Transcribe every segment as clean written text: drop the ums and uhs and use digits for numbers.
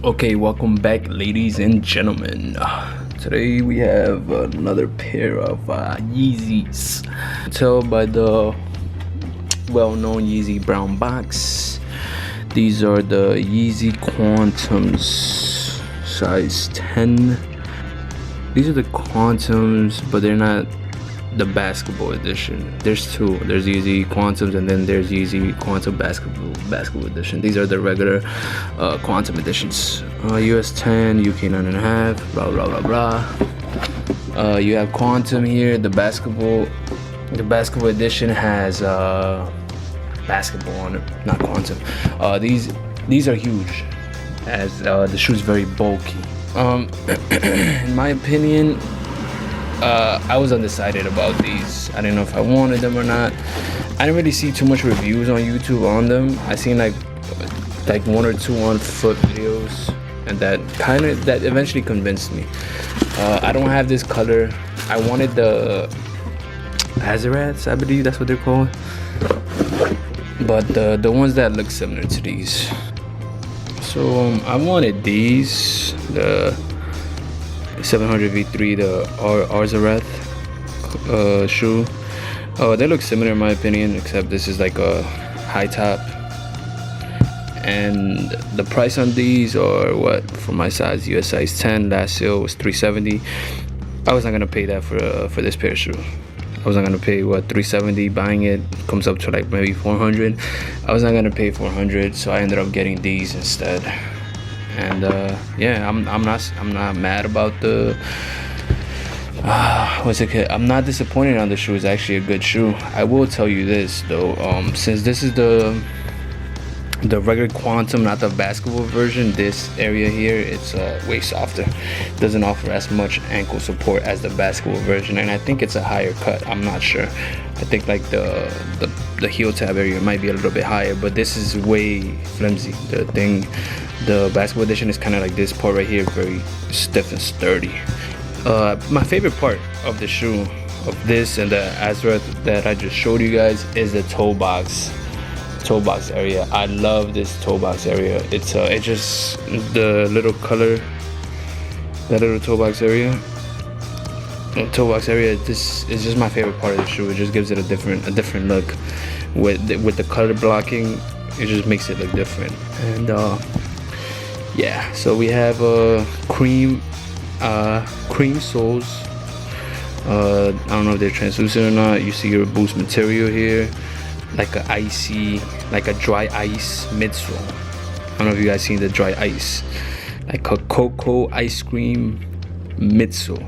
Okay, welcome back, ladies and gentlemen. Today we have another pair of Yeezys. Tell by the well-known Yeezy brown box. These are the Yeezy QNTMs, size 10. These are the Quantums, but they're not the basketball edition. There's two. There's Yeezy Quantums and then there's Yeezy Quantum basketball edition. These are the regular Quantum editions. US 10, UK 9.5, blah blah blah blah. You have Quantum here. The basketball edition has basketball on it, not Quantum. These are huge, as the shoe's very bulky. In my opinion, I was undecided about these. I didn't know if I wanted them or not. I didn't really see too much reviews on YouTube on them. I seen like one or two on foot videos, and that eventually convinced me. I don't have this color. I wanted the Azaraths, I believe that's what they're called, but the ones that look similar to these. So I wanted these, the 700 V3, the Azarath shoe. They look similar in my opinion, except this is like a high top, and the price on these are what, for my size, US size 10, last sale was $370. I was not gonna pay that for this pair of shoe. I was not gonna pay what, $370. Buying it comes up to like maybe $400. I was not gonna pay $400, so I ended up getting these instead. And yeah, I'm not mad about the I'm not disappointed on the shoe. It's actually a good shoe. I will tell you this though, since this is the regular Quantum, not the basketball version, this area here, it's way softer. It doesn't offer as much ankle support as the basketball version, and I think it's a higher cut. I'm not sure. I think like the heel tab area might be a little bit higher, but this is way flimsy. The basketball edition is kind of like this part right here, very stiff and sturdy. My favorite part of the shoe, of this and the Azarath that I just showed you guys, is the toe box area. I love this toe box area. It's just the little color, that little toe box area. The toe box area, this is just my favorite part of the shoe. It just gives it a different look. With the color blocking, it just makes it look different. And yeah, so we have cream soles. I don't know if they're translucent or not. You see your boost material here, like a dry ice midsole. I don't know if you guys seen the dry ice, like a cocoa ice cream midsole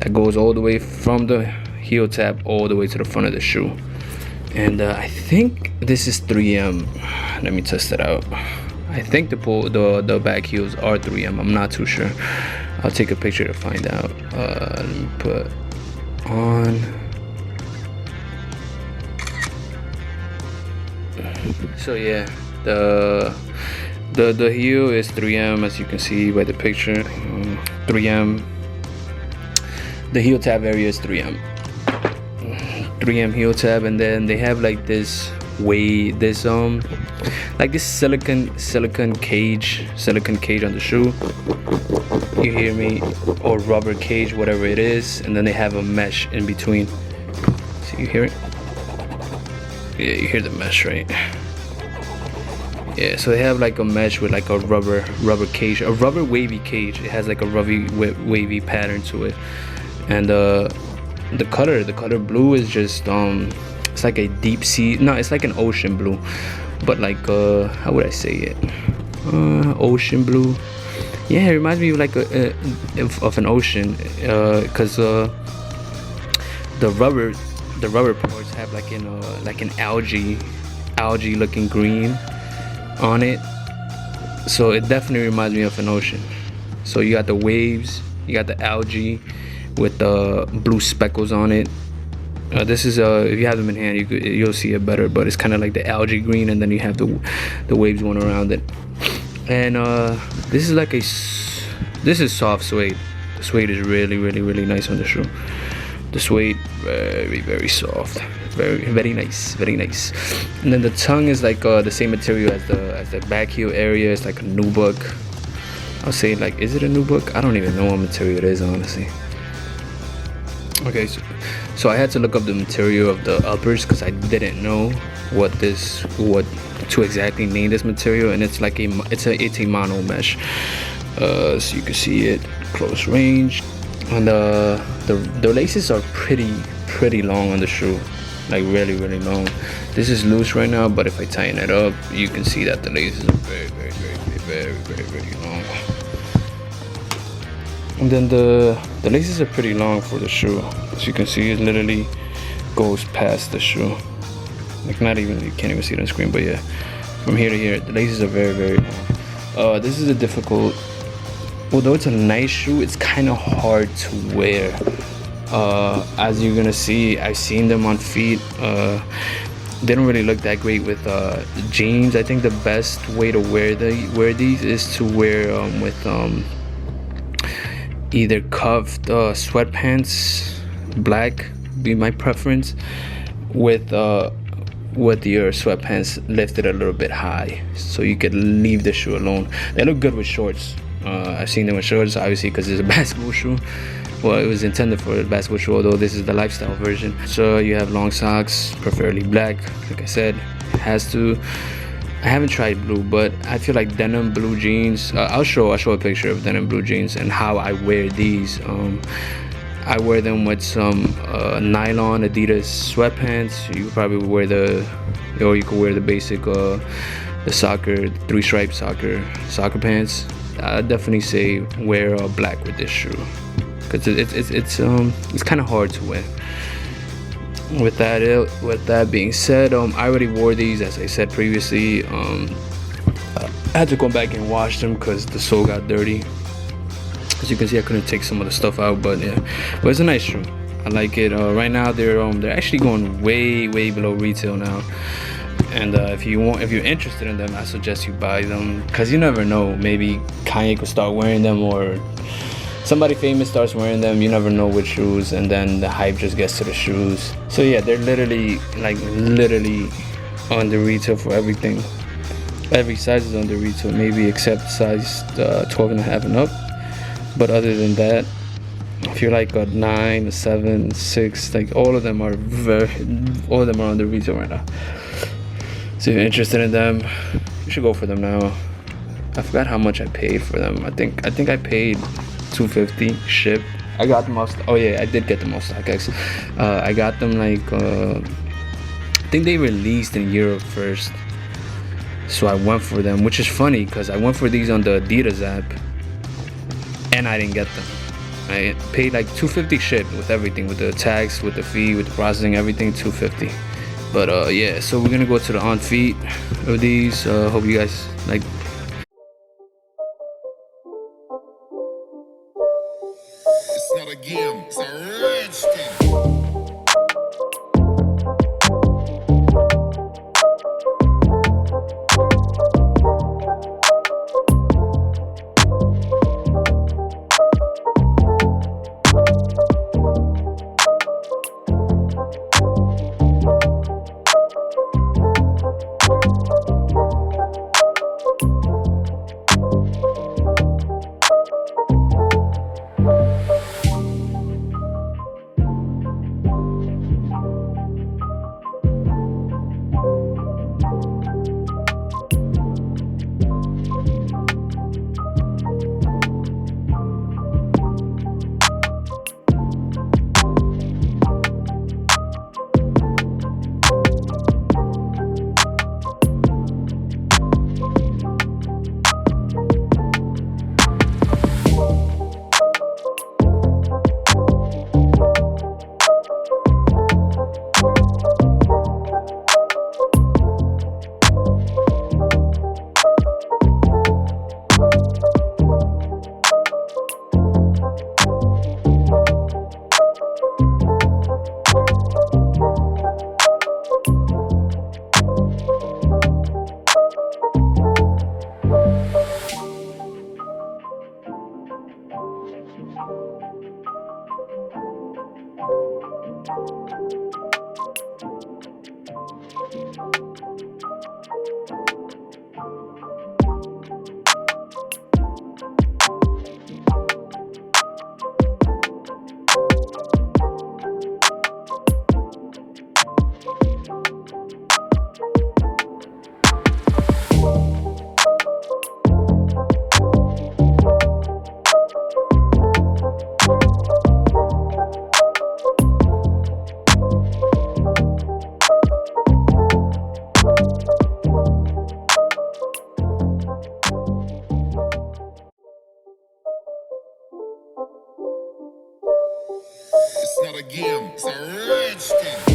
that goes all the way from the heel tab all the way to the front of the shoe. And I think this is 3M. Let me test it out. I think the back heels are 3M. I'm not too sure. I'll take a picture to find out. Let me put on. So yeah, the heel is 3M, as you can see by the picture. 3M. The heel tab area is 3M. 3M heel tab, and then they have like this like this silicone cage on the shoe. You hear me? Or rubber cage, whatever it is, and then they have a mesh in between. So you hear it? Yeah, you hear the mesh, right? Yeah, so they have like a mesh with like a rubber cage, a rubber wavy cage. It has like a wavy pattern to it, and the color blue is just it's like a deep sea. No, it's like an ocean blue, but like how would I say it? Ocean blue. Yeah, it reminds me of like of an ocean, because the rubber parts have like an algae looking green on it, so it definitely reminds me of an ocean. So you got the waves, you got the algae with the blue speckles on it. This is if you have them in hand, you'll see it better, but it's kind of like the algae green, and then you have the waves going around it. And this is soft suede. The suede is really nice on the shoe. The suede, very soft, very nice. And then the tongue is like the same material as the back heel area. It's like a nubuck I'll say, like, is it a nubuck? I don't even know what material it is, honestly. Okay, so I had to look up the material of the uppers because I didn't know what to exactly name this material, and it's like it's a mono mesh. So you can see it close range, and the laces are pretty long on the shoe, like really long. This is loose right now, but if I tighten it up, you can see that the laces are very long. And then the laces are pretty long for the shoe. As you can see, it literally goes past the shoe. Like, not even, you can't even see it on screen, but yeah, from here to here, the laces are very long. This is a difficult, although it's a nice shoe, it's kind of hard to wear. As you're gonna see, I've seen them on feet. They don't really look that great with jeans. I think the best way to wear these is to wear with either cuffed sweatpants, black be my preference, with your sweatpants lifted a little bit high, so you could leave the shoe alone. They look good with shorts. I've seen them with shorts, obviously, because it's a basketball shoe. Well, it was intended for a basketball shoe, although this is the lifestyle version. So you have long socks, preferably black. Like I said, it has to. I haven't tried blue, but I feel like denim blue jeans. I'll show a picture of denim blue jeans and how I wear these. I wear them with some nylon Adidas sweatpants. You probably wear or you could wear the basic the soccer 3-stripe soccer pants. I definitely say wear black with this shoe, because it's kind of hard to wear. With that being said, I already wore these, as I said previously. I had to go back and wash them because the sole got dirty. As you can see, I couldn't take some of the stuff out, but yeah, but it's a nice shoe. I like it. Right now they're actually going way below retail now. And if you're interested in them, I suggest you buy them, because you never know, maybe Kanye could start wearing them, or somebody famous starts wearing them. You never know which shoes, and then the hype just gets to the shoes. So yeah, they're literally on the retail for everything. Every size is on the retail, maybe except size 12.5 and up. But other than that, if you're like a 9, a 7, 6, like all of them are on the retail right now. So if you're interested in them, you should go for them now. I forgot how much I paid for them. I think I paid $250 shipped. I got them off. Oh yeah, I did get them off StockX. I got them like I think they released in Europe first, so I went for them, which is funny because I went for these on the Adidas app and I didn't get them. I paid like $250 shipped with everything, with the tax, with the fee, with the processing, everything, $250. But yeah, so we're gonna go to the on feet of these. Hope you guys like. It's not a game, it's a rich thing. a game, it's a rich thing.